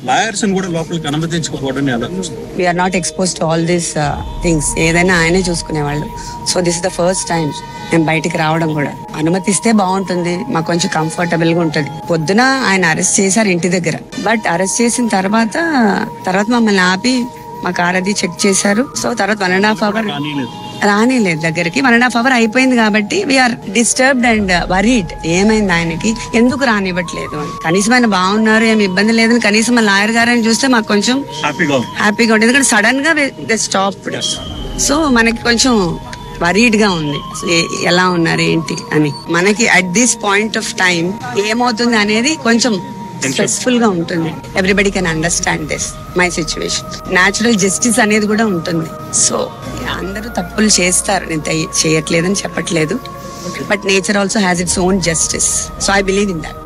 Lawyers కూడా లోపలికి అనుమతించకపోవడం ఎలా? We're not exposed to all these things. ఏదైనా ఆయనే చూసుకునేవాళ్ళు. So this is the first time మేము బయటికి రావడం కూడా. అనుమతిస్తే బాగుంటుంది, మాకు కొంచెం కంఫర్టబుల్ గా ఉంటుంది. పొద్దున ఆయన అరెస్ట్ చేశారు ఇంటి దగ్గర. బట్ అరెస్ట్ చేసిన తర్వాత మమ్మల్ని ఆపి మా కార్ అది చెక్ చేశారు. సో తర్వాత 1.5 hours రానిలేదు దగ్గరికి. 1.5 hours అయిపోయింది కాబట్టి వీఆర్ డిస్టర్బ్డ్ అండ్ వరీడ్. ఏమైంది ఆయనకి, ఎందుకు రానివ్వట్లేదు అని. కనీసం ఆయన బాగున్నారు, ఏమి ఇబ్బంది లేదని కనీసం మా లాయర్ గారని చూస్తే మాకు కొంచెం హ్యాపీగా ఉంటుంది. ఎందుకంటే సడన్ గా దే స్టాప్డ్. సో మనకి కొంచెం వరీడ్ గా ఉంది, ఎలా ఉన్నారు ఏంటి అని. మనకి at this point of time ఏమవుతుంది అనేది కొంచెం స్ట్రెస్ఫుల్ గా ఉంటుంది. Everybody can understand this my situation. Natural justice అనేది కూడా ఉంటుంది. సో అందరూ తప్పులు చేస్తారు, నేను చేయట్లేదని చెప్పట్లేదు. But nature also has its own justice. So I believe in that.